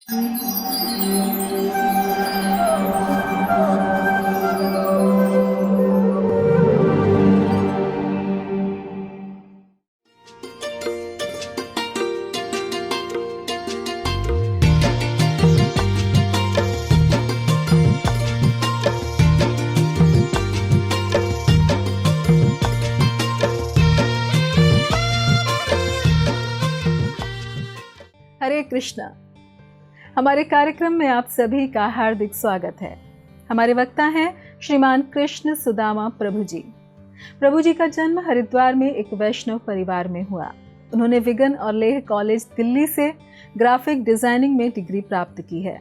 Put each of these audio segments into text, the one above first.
हरे कृष्णा। हमारे कार्यक्रम में आप सभी का हार्दिक स्वागत है। हमारे वक्ता हैं श्रीमान कृष्ण सुदामा प्रभु जी। प्रभु जी का जन्म हरिद्वार में एक वैष्णव परिवार में हुआ। उन्होंने विगन और लेह कॉलेज दिल्ली से ग्राफिक डिजाइनिंग में डिग्री प्राप्त की है।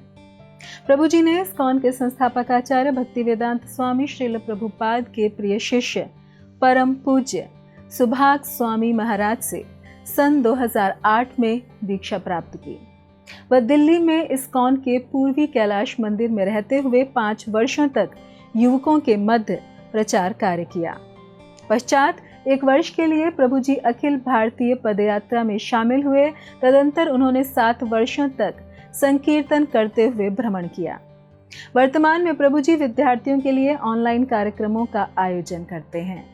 प्रभु जी ने इस्कॉन के संस्थापक आचार्य भक्तिवेदांत स्वामी श्रील प्रभुपाद के प्रिय शिष्य परम पूज्य सुभाग स्वामी महाराज से सन 2008 में दीक्षा प्राप्त की। वह दिल्ली में इस्कॉन के पूर्वी कैलाश मंदिर में रहते हुए 5 वर्षों तक युवकों के मध्य प्रचार कार्य किया। पश्चात 1 वर्ष के लिए प्रभु जी अखिल भारतीय पदयात्रा में शामिल हुए। तदंतर उन्होंने 7 वर्षों तक संकीर्तन करते हुए भ्रमण किया। वर्तमान में प्रभु जी विद्यार्थियों के लिए ऑनलाइन कार्यक्रमों का आयोजन करते हैं।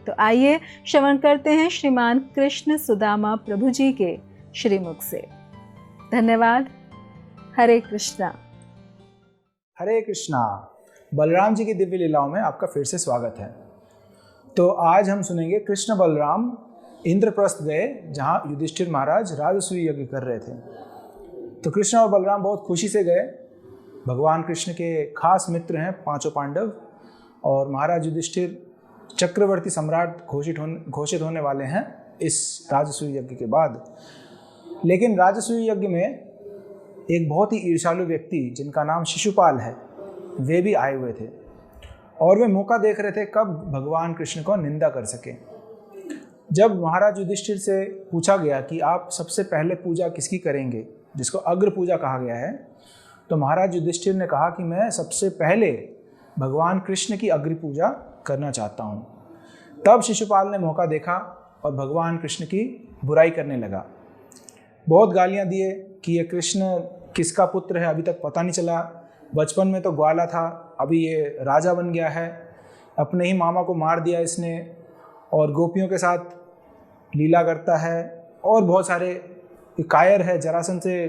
तो आइए श्रवण करते हैं श्रीमान कृष्ण सुदामा प्रभु जी के श्रीमुख से। धन्यवाद। हरे कृष्णा। हरे कृष्णा। बलराम जी की दिव्य लीलाओं में आपका फिर से स्वागत है। तो आज हम सुनेंगे कृष्ण बलराम इंद्रप्रस्थ गए, जहाँ युधिष्ठिर महाराज राजसूय यज्ञ कर रहे थे। तो कृष्ण और बलराम बहुत खुशी से गए। भगवान कृष्ण के खास मित्र हैं 5 पांडव, और महाराज युधिष्ठिर चक्रवर्ती सम्राट घोषित होने वाले हैं इस राजसूय यज्ञ के बाद। लेकिन राजसूय यज्ञ में एक बहुत ही ईर्ष्यालु व्यक्ति जिनका नाम शिशुपाल है, वे भी आए हुए थे, और वे मौका देख रहे थे कब भगवान कृष्ण को निंदा कर सके। जब महाराज युधिष्ठिर से पूछा गया कि आप सबसे पहले पूजा किसकी करेंगे, जिसको अग्र पूजा कहा गया है, तो महाराज युधिष्ठिर ने कहा कि मैं सबसे पहले भगवान कृष्ण की अग्र पूजा करना चाहता हूँ। तब शिशुपाल ने मौका देखा और भगवान कृष्ण की बुराई करने लगा। बहुत गालियाँ दिए कि ये कृष्ण किसका पुत्र है, अभी तक पता नहीं चला। बचपन में तो ग्वाला था, अभी ये राजा बन गया है। अपने ही मामा को मार दिया इसने, और गोपियों के साथ लीला करता है, और बहुत सारे कायर है, जरासंध से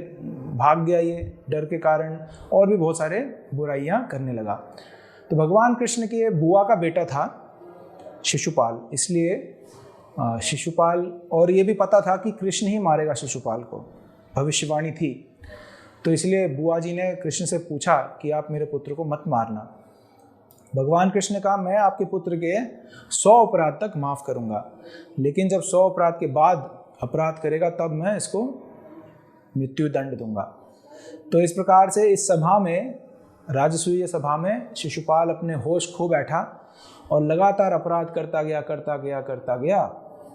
भाग गया ये डर के कारण, और भी बहुत सारे बुराइयाँ करने लगा। तो भगवान कृष्ण के बुआ का बेटा था शिशुपाल, इसलिए शिशुपाल, और ये भी पता था कि कृष्ण ही मारेगा शिशुपाल को, भविष्यवाणी थी। तो इसलिए बुआ जी ने कृष्ण से पूछा कि आप मेरे पुत्र को मत मारना। भगवान कृष्ण ने कहा मैं आपके पुत्र के 100 अपराध तक माफ़ करूँगा, लेकिन जब 100 अपराध के बाद अपराध करेगा तब मैं इसको मृत्यु दंड दूंगा। तो इस प्रकार से इस सभा में, राजसूय सभा में, शिशुपाल अपने होश खो बैठा और लगातार अपराध करता गया।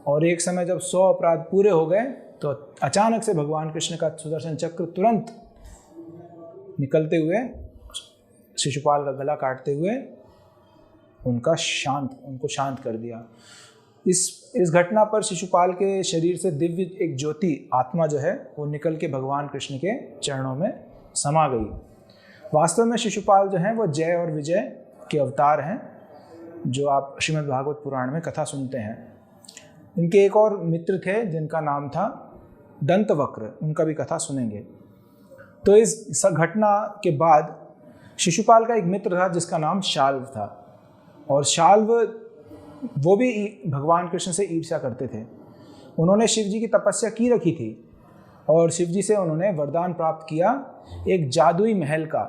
और एक समय जब 100 अपराध पूरे हो गए तो अचानक से भगवान कृष्ण का सुदर्शन चक्र तुरंत निकलते हुए शिशुपाल का गला काटते हुए उनको शांत कर दिया। इस घटना पर शिशुपाल के शरीर से दिव्य एक ज्योति आत्मा जो है वो निकल के भगवान कृष्ण के चरणों में समा गई। वास्तव में शिशुपाल जो हैं वो जय और विजय के अवतार हैं, जो आप श्रीमद् भागवत पुराण में कथा सुनते हैं। इनके एक और मित्र थे जिनका नाम था दंतवक्र, उनका भी कथा सुनेंगे। तो इस घटना के बाद शिशुपाल का एक मित्र था जिसका नाम शाल्व था, और शाल्व वो भी भगवान कृष्ण से ईर्ष्या करते थे। उन्होंने शिव जी की तपस्या की रखी थी, और शिव जी से उन्होंने वरदान प्राप्त किया एक जादुई महल का,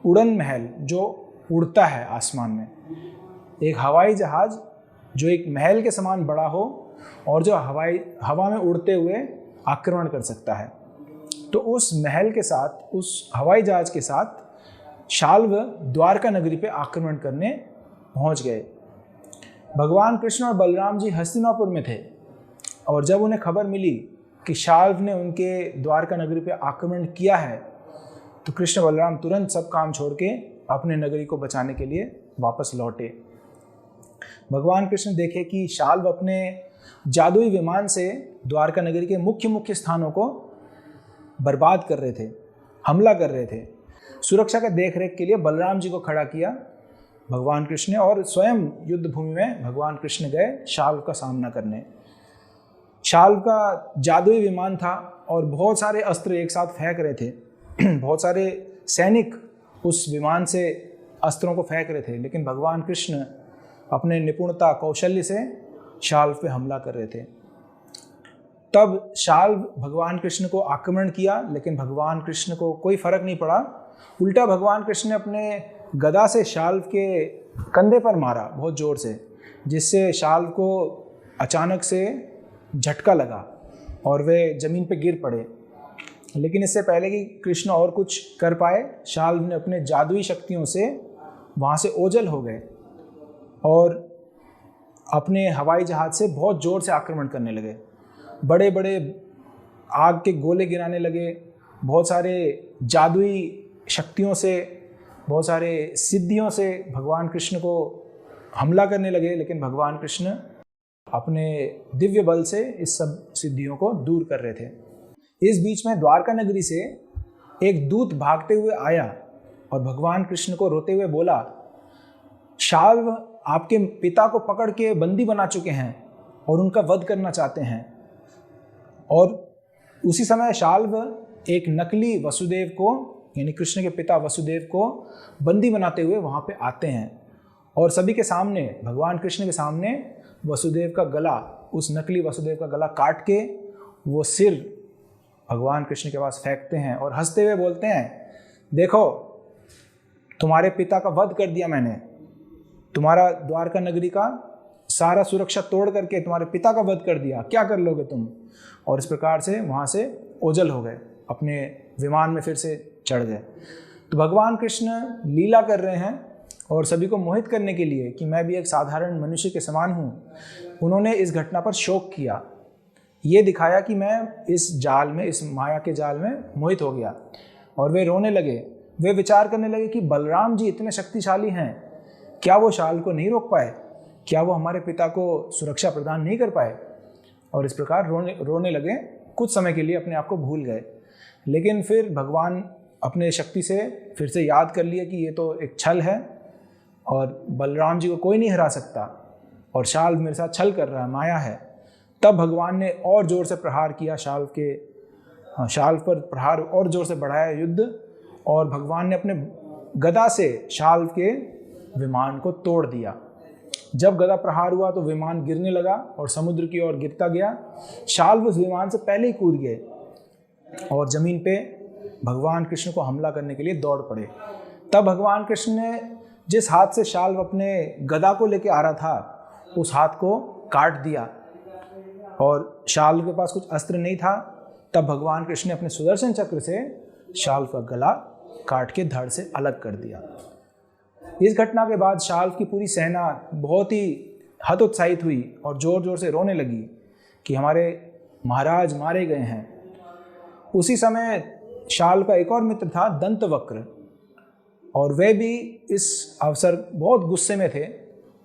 उड़न महल जो उड़ता है आसमान में, एक हवाई जहाज जो एक महल के समान बड़ा हो और जो हवा में उड़ते हुए आक्रमण कर सकता है। तो उस महल के साथ, उस हवाई जहाज के साथ शाल्व द्वारका नगरी पे आक्रमण करने पहुंच गए। भगवान कृष्ण और बलराम जी हस्तिनापुर में थे, और जब उन्हें खबर मिली कि शाल्व ने उनके द्वारका नगरी पे आक्रमण किया है, तो कृष्ण बलराम तुरंत सब काम छोड़ के अपने नगरी को बचाने के लिए वापस लौटे। भगवान कृष्ण देखे कि शाल्व अपने जादुई विमान से द्वारका नगरी के मुख्य स्थानों को बर्बाद कर रहे थे। हमला कर रहे थे। सुरक्षा का देख रेख के लिए बलराम जी को खड़ा किया भगवान कृष्ण ने, और स्वयं युद्ध भूमि में भगवान कृष्ण गए शाल्व का सामना करने। शाल्व का जादुई विमान था और बहुत सारे अस्त्र एक साथ फेंक रहे थे। बहुत सारे सैनिक उस विमान से अस्त्रों को फेंक रहे थे, लेकिन भगवान कृष्ण अपने निपुणता कौशल्य से शाल्व पे हमला कर रहे थे। तब शाल्व भगवान कृष्ण को आक्रमण किया, लेकिन भगवान कृष्ण को कोई फर्क नहीं पड़ा। उल्टा भगवान कृष्ण ने अपने गदा से शाल्व के कंधे पर मारा बहुत जोर से, जिससे शाल्व को अचानक से झटका लगा और वे जमीन पर गिर पड़े। लेकिन इससे पहले कि कृष्ण और कुछ कर पाए, शाल्व ने अपने जादुई शक्तियों से वहाँ से ओझल हो गए और अपने हवाई जहाज से बहुत जोर से आक्रमण करने लगे। बड़े बड़े आग के गोले गिराने लगे, बहुत सारे जादुई शक्तियों से, बहुत सारे सिद्धियों से भगवान कृष्ण को हमला करने लगे। लेकिन भगवान कृष्ण अपने दिव्य बल से इस सब सिद्धियों को दूर कर रहे थे। इस बीच में द्वारका नगरी से एक दूत भागते हुए आया और भगवान कृष्ण को रोते हुए बोला, शाल्व आपके पिता को पकड़ के बंदी बना चुके हैं और उनका वध करना चाहते हैं। और उसी समय शाल्व एक नकली वसुदेव को, यानी कृष्ण के पिता वसुदेव को बंदी बनाते हुए वहाँ पे आते हैं और सभी के सामने, भगवान कृष्ण के सामने वसुदेव का गला, उस नकली वसुदेव का गला काट के वो सिर भगवान कृष्ण के पास फेंकते हैं और हंसते हुए बोलते हैं, देखो तुम्हारे पिता का वध कर दिया मैंने, तुम्हारा द्वारका नगरी का सारा सुरक्षा तोड़ करके तुम्हारे पिता का वध कर दिया, क्या कर लोगे तुम। और इस प्रकार से वहाँ से ओझल हो गए, अपने विमान में फिर से चढ़ गए। तो भगवान कृष्ण लीला कर रहे हैं और सभी को मोहित करने के लिए कि मैं भी एक साधारण मनुष्य के समान हूँ, उन्होंने इस घटना पर शोक किया। ये दिखाया कि मैं इस जाल में, इस माया के जाल में मोहित हो गया। और वे रोने लगे, वे विचार करने लगे कि बलराम जी इतने शक्तिशाली हैं, क्या वो शाल को नहीं रोक पाए, क्या वो हमारे पिता को सुरक्षा प्रदान नहीं कर पाए। और इस प्रकार रोने लगे। कुछ समय के लिए अपने आप को भूल गए, लेकिन फिर भगवान अपने शक्ति से फिर से याद कर लिए कि ये तो एक छल है और बलराम जी को कोई नहीं हरा सकता और शाल मेरे साथ छल कर रहा है, माया है। तब भगवान ने और जोर से प्रहार किया, शाल पर प्रहार और जोर से बढ़ाया युद्ध, और भगवान ने अपने गदा से शाल के विमान को तोड़ दिया। जब गदा प्रहार हुआ तो विमान गिरने लगा और समुद्र की ओर गिरता गया। शाल उस विमान से पहले ही कूद गए और जमीन पे भगवान कृष्ण को हमला करने के लिए दौड़ पड़े। तब भगवान कृष्ण ने जिस हाथ से शाल अपने गदा को लेके आ रहा था, उस हाथ को काट दिया और शाल के पास कुछ अस्त्र नहीं था। तब भगवान कृष्ण ने अपने सुदर्शन चक्र से शाल का गला काट के धड़ से अलग कर दिया। इस घटना के बाद शाल की पूरी सेना बहुत ही हतोत्साहित हुई और जोर जोर से रोने लगी कि हमारे महाराज मारे गए हैं। उसी समय शाल का एक और मित्र था दंतवक्र, और वे भी इस अवसर बहुत गुस्से में थे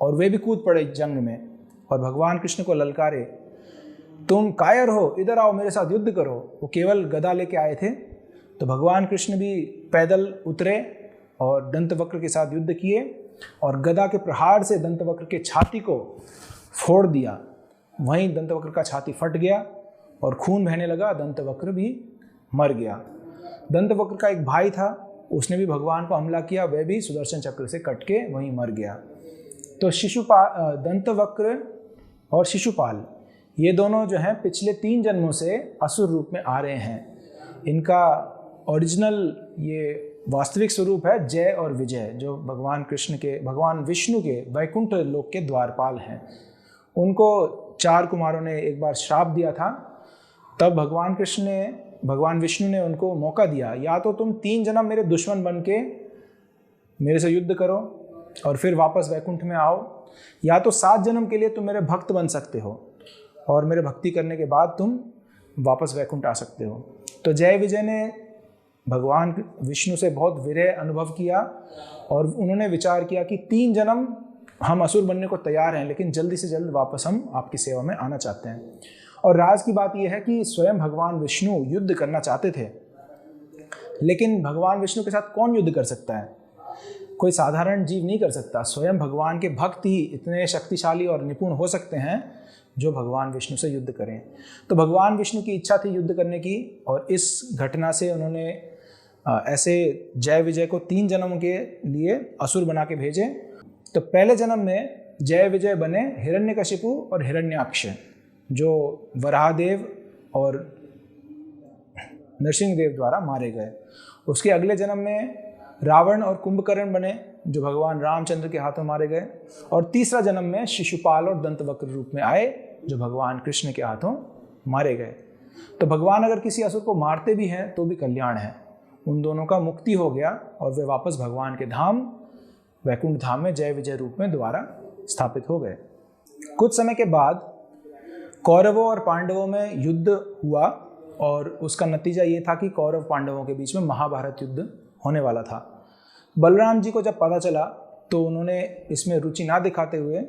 और वे भी कूद पड़े जंग में और भगवान कृष्ण को ललकारे, तुम कायर हो, इधर आओ, मेरे साथ युद्ध करो। वो केवल गदा लेके आए थे। तो भगवान कृष्ण भी पैदल उतरे और दंतवक्र के साथ युद्ध किए और गदा के प्रहार से दंतवक्र के छाती को फोड़ दिया। वहीं दंतवक्र का छाती फट गया और खून बहने लगा, दंतवक्र भी मर गया। दंतवक्र का एक भाई था, उसने भी भगवान को हमला किया, वह भी सुदर्शन चक्र से कट के वहीं मर गया। तो दंतवक्र और शिशुपाल, ये दोनों जो हैं पिछले 3 जन्मों से असुर रूप में आ रहे हैं। इनका ओरिजिनल ये वास्तविक स्वरूप है जय और विजय, जो भगवान विष्णु के वैकुंठ लोक के द्वारपाल हैं। उनको 4 कुमारों ने एक बार श्राप दिया था। तब भगवान विष्णु ने उनको मौका दिया, या तो तुम 3 जन्म मेरे दुश्मन बन के मेरे से युद्ध करो और फिर वापस वैकुंठ में आओ, या तो 7 जन्म के लिए तुम मेरे भक्त बन सकते हो और मेरे भक्ति करने के बाद तुम वापस वैकुंठ आ सकते हो। तो जय विजय ने भगवान विष्णु से बहुत विरह अनुभव किया और उन्होंने विचार किया कि 3 जन्म हम असुर बनने को तैयार हैं, लेकिन जल्दी से जल्द वापस हम आपकी सेवा में आना चाहते हैं। और राज की बात यह है कि स्वयं भगवान विष्णु युद्ध करना चाहते थे, लेकिन भगवान विष्णु के साथ कौन युद्ध कर सकता है? कोई साधारण जीव नहीं कर सकता। स्वयं भगवान के भक्त ही इतने शक्तिशाली और निपुण हो सकते हैं जो भगवान विष्णु से युद्ध करें। तो भगवान विष्णु की इच्छा थी युद्ध करने की, और इस घटना से उन्होंने ऐसे जय विजय को 3 जन्मों के लिए असुर बना के भेजे। तो पहले जन्म में जय विजय बने हिरण्यकशिपु और हिरण्याक्ष, जो वराहदेव और नरसिंहदेव द्वारा मारे गए। उसके अगले जन्म में रावण और कुंभकर्ण बने, जो भगवान रामचंद्र के हाथों मारे गए। और तीसरा जन्म में शिशुपाल और दंतवक्र रूप में आए, जो भगवान कृष्ण के हाथों मारे गए। तो भगवान अगर किसी असुर को मारते भी हैं तो भी कल्याण है। उन दोनों का मुक्ति हो गया और वे वापस भगवान के धाम वैकुंठ धाम में जय विजय रूप में दोबारा स्थापित हो गए। कुछ समय के बाद कौरवों और पांडवों में युद्ध हुआ, और उसका नतीजा ये था कि कौरव पांडवों के बीच में महाभारत युद्ध होने वाला था। बलराम जी को जब पता चला तो उन्होंने इसमें रुचि ना दिखाते हुए,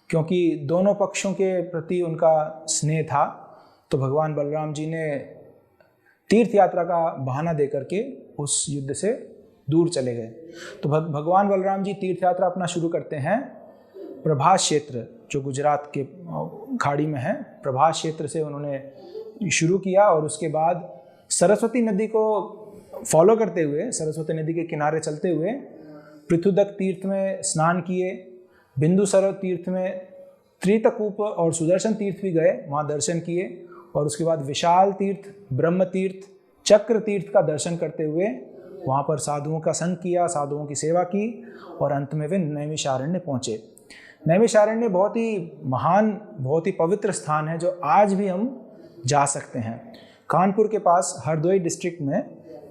क्योंकि दोनों पक्षों के प्रति उनका स्नेह था, तो भगवान बलराम जी ने तीर्थ यात्रा का बहाना देकर के उस युद्ध से दूर चले गए। तो भगवान बलराम जी तीर्थ यात्रा अपना शुरू करते हैं प्रभास क्षेत्र, जो गुजरात के खाड़ी में है, प्रभास क्षेत्र से उन्होंने शुरू किया। और उसके बाद सरस्वती नदी को फॉलो करते हुए, सरस्वती नदी के किनारे चलते हुए पृथुदक तीर्थ में स्नान किए, बिंदु सरोवर तीर्थ में त्रितकूप और सुदर्शन तीर्थ भी गए, वहाँ दर्शन किए। और उसके बाद विशाल तीर्थ, ब्रह्म तीर्थ, चक्र तीर्थ का दर्शन करते हुए वहाँ पर साधुओं का संग किया, साधुओं की सेवा की, और अंत में वे नैमिषारण्य पहुँचे। नैमिषारण्य बहुत ही महान, बहुत ही पवित्र स्थान है, जो आज भी हम जा सकते हैं। कानपुर के पास हरदोई डिस्ट्रिक्ट में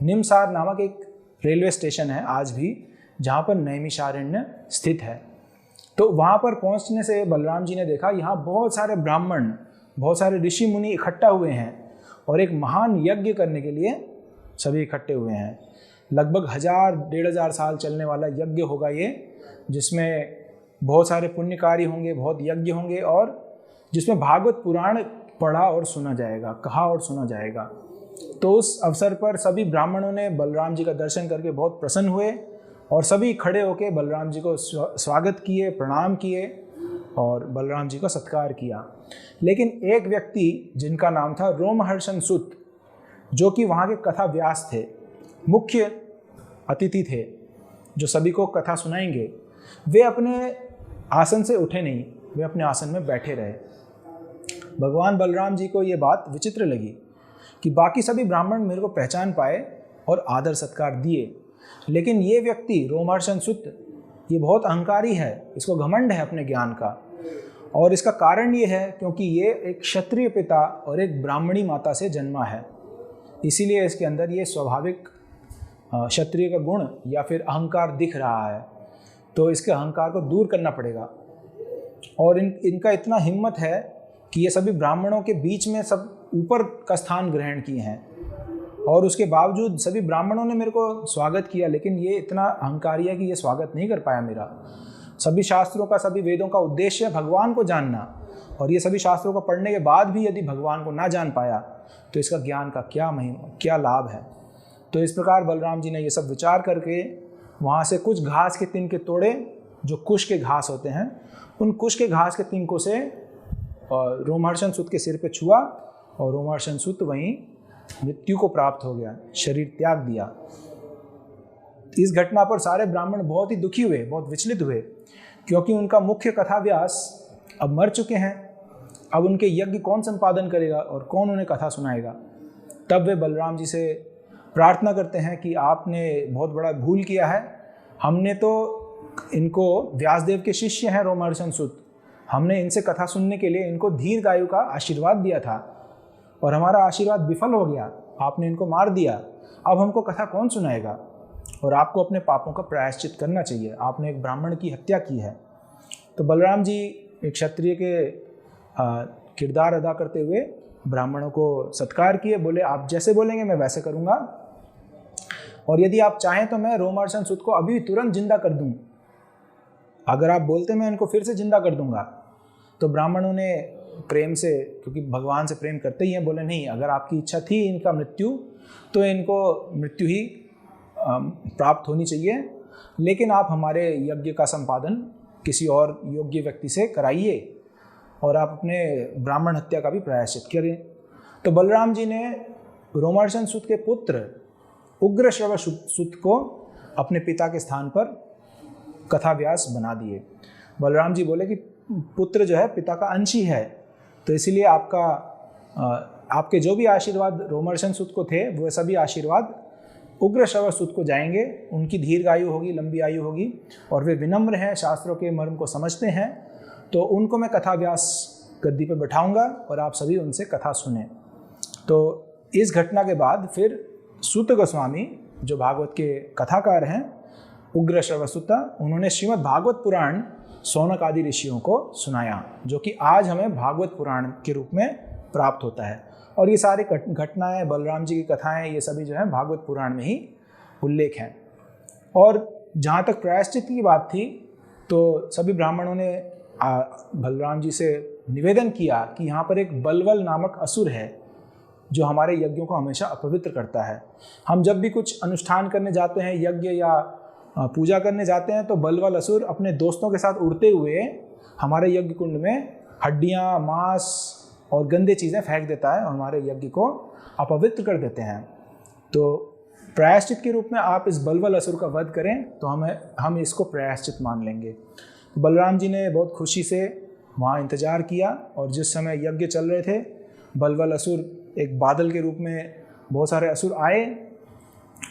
निमसार नामक एक रेलवे स्टेशन है आज भी, जहाँ पर नैमिषारण्य स्थित है। तो वहाँ पर पहुँचने से बलराम जी ने देखा यहाँ बहुत सारे ब्राह्मण, बहुत सारे ऋषि मुनि इकट्ठा हुए हैं, और एक महान यज्ञ करने के लिए सभी इकट्ठे हुए हैं। लगभग 1000-1500 साल चलने वाला यज्ञ होगा ये, जिसमें बहुत सारे पुण्य कार्य होंगे, बहुत यज्ञ होंगे, और जिसमें भागवत पुराण पढ़ा और सुना जाएगा, कहा और सुना जाएगा। तो उस अवसर पर सभी ब्राह्मणों ने बलराम जी का दर्शन करके बहुत प्रसन्न हुए, और सभी खड़े होकर बलराम जी को स्वागत किए, प्रणाम किए और बलराम जी का सत्कार किया। लेकिन एक व्यक्ति जिनका नाम था रोमहर्षण सुत, जो कि वहाँ के कथा व्यास थे, मुख्य अतिथि थे, जो सभी को कथा सुनाएंगे, वे अपने आसन से उठे नहीं, वे अपने आसन में बैठे रहे। भगवान बलराम जी को ये बात विचित्र लगी कि बाकी सभी ब्राह्मण मेरे को पहचान पाए और आदर सत्कार दिए, लेकिन ये व्यक्ति रोमहर्षण सुत ये बहुत अहंकारी है, इसको घमंड है अपने ज्ञान का। और इसका कारण ये है क्योंकि ये एक क्षत्रिय पिता और एक ब्राह्मणी माता से जन्मा है, इसीलिए इसके अंदर ये स्वाभाविक क्षत्रिय का गुण या फिर अहंकार दिख रहा है। तो इसके अहंकार को दूर करना पड़ेगा। और इनका इतना हिम्मत है कि ये सभी ब्राह्मणों के बीच में सब ऊपर का स्थान ग्रहण किए हैं, और उसके बावजूद सभी ब्राह्मणों ने मेरे को स्वागत किया, लेकिन ये इतना अहंकारी है कि ये स्वागत नहीं कर पाया मेरा। सभी शास्त्रों का, सभी वेदों का उद्देश्य है भगवान को जानना, और ये सभी शास्त्रों को पढ़ने के बाद भी यदि भगवान को ना जान पाया तो इसका ज्ञान का क्या महिमा, क्या लाभ है। तो इस प्रकार बलराम जी ने ये सब विचार करके वहाँ से कुछ घास के तिनके तोड़े, जो कुश के घास होते हैं, उन कुश के घास के तिनकों से रोमहर्षण सुत के सिर पे छुआ, और रोमहर्षण सुत वहीं मृत्यु को प्राप्त हो गया, शरीर त्याग दिया। इस घटना पर सारे ब्राह्मण बहुत ही दुखी हुए, बहुत विचलित हुए, क्योंकि उनका मुख्य कथा व्यास अब मर चुके हैं। अब उनके यज्ञ कौन संपादन करेगा और कौन उन्हें कथा सुनाएगा। तब वे बलराम जी से प्रार्थना करते हैं कि आपने बहुत बड़ा भूल किया है। हमने तो इनको व्यासदेव के शिष्य हैं रोमहर्षण सुत, हमने इनसे कथा सुनने के लिए इनको दीर्घायु का आशीर्वाद दिया था, और हमारा आशीर्वाद विफल हो गया, आपने इनको मार दिया। अब हमको कथा कौन सुनाएगा, और आपको अपने पापों का प्रायश्चित करना चाहिए, आपने एक ब्राह्मण की हत्या की है। तो बलराम जी एक क्षत्रिय के किरदार अदा करते हुए ब्राह्मणों को सत्कार किए, बोले आप जैसे बोलेंगे मैं वैसे करूँगा, और यदि आप चाहें तो मैं रोमहर्षण सुत को अभी तुरंत जिंदा कर दूँ, अगर आप बोलते मैं इनको फिर से जिंदा कर दूंगा। तो ब्राह्मणों ने प्रेम से, क्योंकि भगवान से प्रेम करते ही हैं, बोले नहीं, अगर आपकी इच्छा थी इनका मृत्यु तो इनको मृत्यु ही प्राप्त होनी चाहिए, लेकिन आप हमारे यज्ञ का संपादन किसी और योग्य व्यक्ति से कराइए और आप अपने ब्राह्मण हत्या का भी प्रायश्चित करें। तो बलराम जी ने रोमर्शन सूत के पुत्र उग्रश्रव सूत को अपने पिता के स्थान पर कथा व्यास बना दिए। बलराम जी बोले कि पुत्र जो है पिता का अंश ही है, तो इसीलिए आपके जो भी आशीर्वाद रोमर्शन सूत को थे वो सभी आशीर्वाद उग्रश्रव सूत को जाएंगे। उनकी दीर्घ आयु होगी, लंबी आयु होगी, और वे विनम्र हैं, शास्त्रों के मर्म को समझते हैं, तो उनको मैं कथा व्यास गद्दी पर बैठाऊंगा और आप सभी उनसे कथा सुने। तो इस घटना के बाद फिर सूत गोस्वामी जो भागवत के कथाकार हैं, उग्रश्रव सूत, उन्होंने श्रीमद् भागवत पुराण सौनक आदि ऋषियों को सुनाया, जो कि आज हमें भागवत पुराण के रूप में प्राप्त होता है। और ये सारी घटनाएं, बलराम जी की कथाएं, ये सभी जो है भागवत पुराण में ही उल्लेख हैं। और जहाँ तक प्रायश्चित की बात थी, तो सभी ब्राह्मणों ने बलराम जी से निवेदन किया कि यहाँ पर एक बलवल नामक असुर है जो हमारे यज्ञों को हमेशा अपवित्र करता है। हम जब भी कुछ अनुष्ठान करने जाते हैं, यज्ञ या पूजा करने जाते हैं, तो बलवल असुर अपने दोस्तों के साथ उड़ते हुए हमारे यज्ञ कुंड में हड्डियाँ, मांस और गंदे चीज़ें फेंक देता है और हमारे यज्ञ को अपवित्र कर देते हैं। तो प्रायश्चित के रूप में आप इस बलवल असुर का वध करें तो हम इसको प्रायश्चित मान लेंगे। तो बलराम जी ने बहुत खुशी से वहाँ इंतज़ार किया, और जिस समय यज्ञ चल रहे थे, बलवल असुर एक बादल के रूप में बहुत सारे असुर आए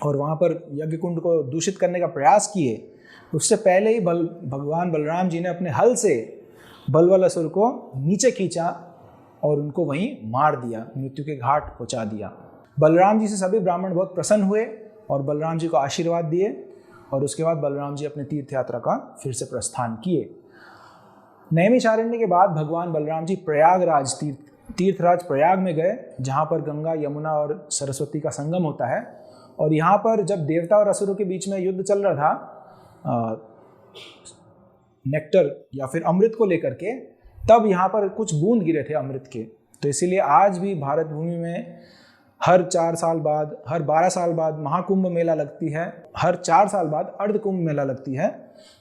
और वहाँ पर यज्ञ कुंड को दूषित करने का प्रयास किए। उससे पहले ही भगवान बलराम जी ने अपने हल से बलवल असुर को नीचे खींचा और उनको वहीं मार दिया, मृत्यु के घाट पहुँचा दिया। बलराम जी से सभी ब्राह्मण बहुत प्रसन्न हुए और बलराम जी को आशीर्वाद दिए, और उसके बाद बलराम जी अपने तीर्थ यात्रा का फिर से प्रस्थान किए। नैमिषारण्य के बाद भगवान बलराम जी प्रयागराज तीर्थराज प्रयाग में गए, जहाँ पर गंगा, यमुना और सरस्वती का संगम होता है। और यहाँ पर जब देवता और असुरों के बीच में युद्ध चल रहा था नेक्टर या फिर अमृत को लेकर के, तब यहाँ पर कुछ बूंद गिरे थे अमृत के। तो इसीलिए आज भी भारत भूमि में हर 4 साल बाद, हर 12 साल बाद महाकुंभ मेला लगती है, हर 4 साल बाद अर्ध कुंभ मेला लगती है,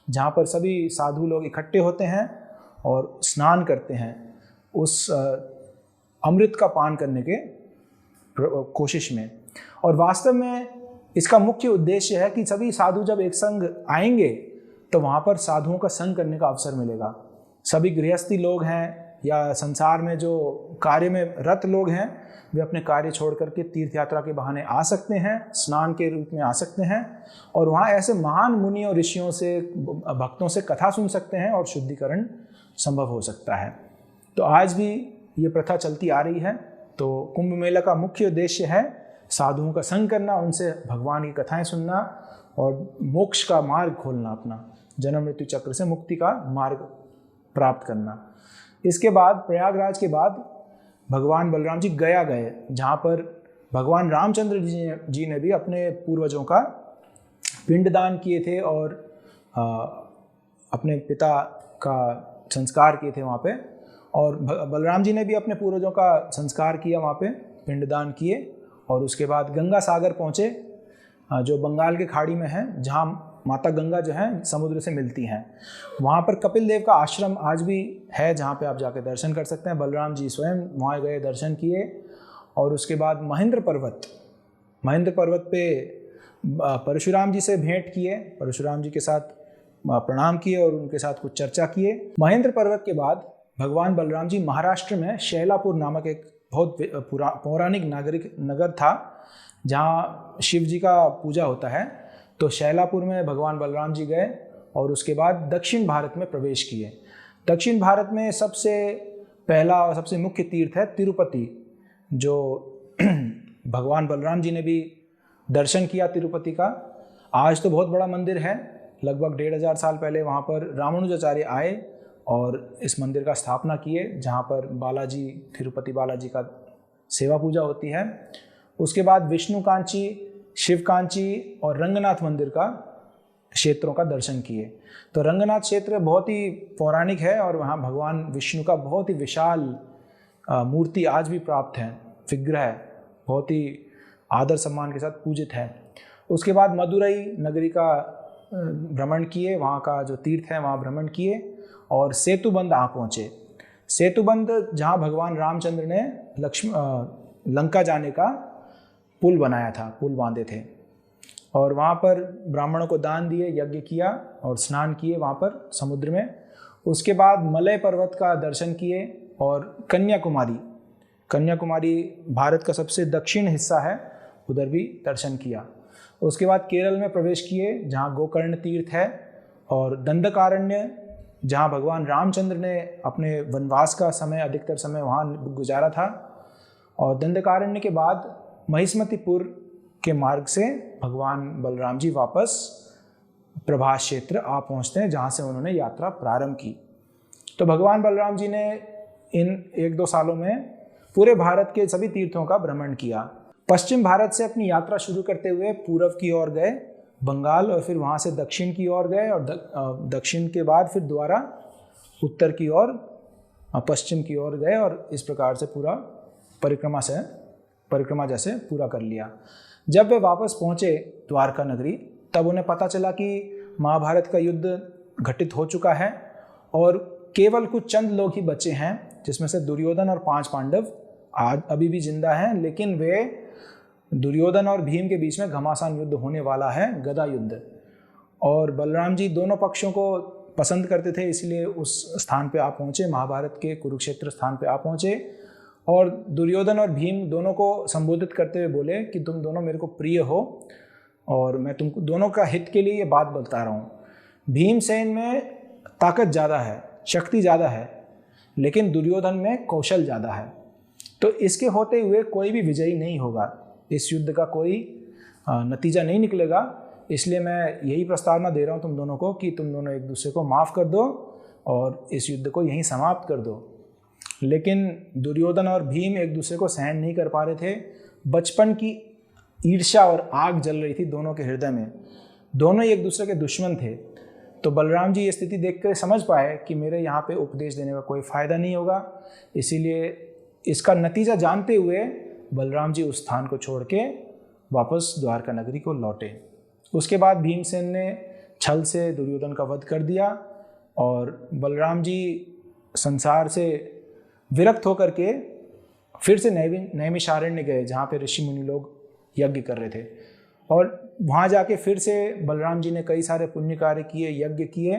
जहाँ पर सभी साधु लोग इकट्ठे होते हैं और स्नान करते हैं उस अमृत का पान करने के कोशिश में। और वास्तव में इसका मुख्य उद्देश्य है कि सभी साधु जब एक संग आएंगे तो वहाँ पर साधुओं का संग करने का अवसर मिलेगा। सभी गृहस्थी लोग हैं या संसार में जो कार्य में रत लोग हैं, वे अपने कार्य छोड़ करके तीर्थ यात्रा के बहाने आ सकते हैं, स्नान के रूप में आ सकते हैं, और वहाँ ऐसे महान मुनि और ऋषियों से, भक्तों से कथा सुन सकते हैं और शुद्धिकरण संभव हो सकता है। तो आज भी ये प्रथा चलती आ रही है। तो कुंभ मेला का मुख्य उद्देश्य है साधुओं का संग करना, उनसे भगवान की कथाएं सुनना और मोक्ष का मार्ग खोलना, अपना जन्म मृत्यु चक्र से मुक्ति का मार्ग प्राप्त करना। इसके बाद प्रयागराज के बाद भगवान बलराम जी गया गए, जहाँ पर भगवान रामचंद्र जी ने भी अपने पूर्वजों का पिंडदान किए थे और अपने पिता का संस्कार किए थे वहाँ पे। और बलराम जी ने भी अपने पूर्वजों का संस्कार किया वहाँ पे, पिंडदान किए, और उसके बाद गंगा सागर पहुँचे, जो बंगाल के खाड़ी में है, जहाँ माता गंगा जो है समुद्र से मिलती हैं। वहाँ पर कपिल देव का आश्रम आज भी है, जहाँ पे आप जाके दर्शन कर सकते हैं। बलराम जी स्वयं वहाँ गए, दर्शन किए, और उसके बाद महेंद्र पर्वत पे परशुराम जी से भेंट किए, परशुराम जी के साथ प्रणाम किए और उनके साथ कुछ चर्चा किए। महेंद्र पर्वत के बाद भगवान बलराम जी महाराष्ट्र में शैलापुर नामक एक बहुत पौराणिक नगर था, जहाँ शिव जी का पूजा होता है। तो शैलापुर में भगवान बलराम जी गए और उसके बाद दक्षिण भारत में प्रवेश किए। दक्षिण भारत में सबसे पहला और सबसे मुख्य तीर्थ है तिरुपति, जो भगवान बलराम जी ने भी दर्शन किया तिरुपति का। आज तो बहुत बड़ा मंदिर है, लगभग 1500 साल पहले वहाँ पर रामानुजाचार्य आए और इस मंदिर का स्थापना किए, जहाँ पर बालाजी, तिरुपति बालाजी का सेवा पूजा होती है। उसके बाद विष्णु कांची, शिव कांची और रंगनाथ मंदिर का क्षेत्रों का दर्शन किए। तो रंगनाथ क्षेत्र बहुत ही पौराणिक है और वहाँ भगवान विष्णु का बहुत ही विशाल मूर्ति आज भी प्राप्त है, विग्रह है, बहुत ही आदर सम्मान के साथ पूजित है। उसके बाद मदुरई नगरी का भ्रमण किए, वहाँ का जो तीर्थ है वहाँ भ्रमण किए और सेतुबंध आ पहुँचे। सेतुबंध जहाँ भगवान रामचंद्र ने लंका जाने का पुल बनाया था, पुल बांधे थे, और वहाँ पर ब्राह्मणों को दान दिए, यज्ञ किया और स्नान किए वहाँ पर समुद्र में। उसके बाद मलय पर्वत का दर्शन किए और कन्याकुमारी भारत का सबसे दक्षिण हिस्सा है, उधर भी दर्शन किया। उसके बाद केरल में प्रवेश किए जहाँ गोकर्ण तीर्थ है, और दंडकारण्य जहाँ भगवान रामचंद्र ने अपने वनवास का समय, अधिकतर समय वहाँ गुजारा था। और दंडकारण्य के बाद महिष्मतिपुर के मार्ग से भगवान बलराम जी वापस प्रभास क्षेत्र आ पहुँचते हैं, जहाँ से उन्होंने यात्रा प्रारंभ की। तो भगवान बलराम जी ने इन 1-2 सालों में पूरे भारत के सभी तीर्थों का भ्रमण किया। पश्चिम भारत से अपनी यात्रा शुरू करते हुए पूर्व की ओर गए बंगाल, और फिर वहाँ से दक्षिण की ओर गए, और दक्षिण के बाद फिर दोबारा उत्तर की ओर, पश्चिम की ओर गए, और इस प्रकार से पूरा परिक्रमा जैसे पूरा कर लिया। जब वे वापस पहुँचे द्वारका नगरी, तब उन्हें पता चला कि महाभारत का युद्ध घटित हो चुका है और केवल कुछ चंद लोग ही बचे हैं, जिसमें से दुर्योधन और 5 पांडव आज अभी भी जिंदा हैं, लेकिन वे दुर्योधन और भीम के बीच में घमासान युद्ध होने वाला है, गदा युद्ध। और बलराम जी दोनों पक्षों को पसंद करते थे, इसलिए उस स्थान पे आ पहुँचे, महाभारत के कुरुक्षेत्र स्थान पे आ पहुँचे, और दुर्योधन और भीम दोनों को संबोधित करते हुए बोले कि तुम दोनों मेरे को प्रिय हो और मैं तुमको दोनों का हित के लिए ये बात बता रहा हूँ। भीमसेन में ताकत ज़्यादा है, शक्ति ज़्यादा है, लेकिन दुर्योधन में कौशल ज़्यादा है। तो इसके होते हुए कोई भी विजयी नहीं होगा, इस युद्ध का कोई नतीजा नहीं निकलेगा। इसलिए मैं यही प्रस्तावना दे रहा हूँ तुम दोनों को कि तुम दोनों एक दूसरे को माफ़ कर दो और इस युद्ध को यहीं समाप्त कर दो। लेकिन दुर्योधन और भीम एक दूसरे को सहन नहीं कर पा रहे थे। बचपन की ईर्ष्या और आग जल रही थी दोनों के हृदय में, दोनों ही एक दूसरे के दुश्मन थे। तो बलराम जी ये स्थिति देखकर समझ पाए कि मेरे यहाँ पे उपदेश देने का कोई फ़ायदा नहीं होगा, इसीलिए इसका नतीजा जानते हुए बलराम जी उस स्थान को छोड़ के वापस द्वारका नगरी को लौटे। उसके बाद भीमसेन ने छल से दुर्योधन का वध कर दिया और बलराम जी संसार से विरक्त होकर के फिर से नैमिषारण्य गए, जहाँ पे ऋषि मुनि लोग यज्ञ कर रहे थे, और वहाँ जाके फिर से बलराम जी ने कई सारे पुण्य कार्य किए, यज्ञ किए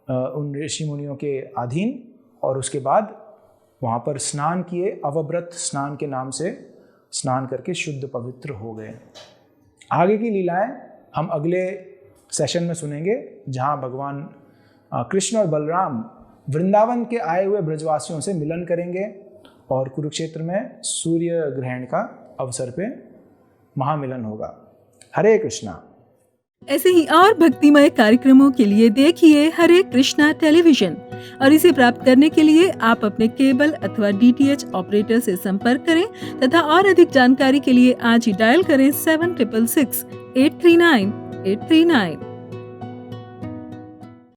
उन ऋषि मुनियों के अधीन, और उसके बाद वहाँ पर स्नान किए, अवव्रत स्नान के नाम से स्नान करके शुद्ध पवित्र हो गए। आगे की लीलाएं हम अगले सेशन में सुनेंगे, जहाँ भगवान कृष्ण और बलराम वृंदावन के आए हुए ब्रजवासियों से मिलन करेंगे और कुरुक्षेत्र में सूर्य ग्रहण का अवसर पे महामिलन होगा। हरे कृष्णा। ऐसे ही और भक्तिमय कार्यक्रमों के लिए देखिए हरे कृष्णा टेलीविजन, और इसे प्राप्त करने के लिए आप अपने केबल अथवा DTH ऑपरेटर से संपर्क करें तथा और अधिक जानकारी के लिए आज ही डायल करें 7666 839 839।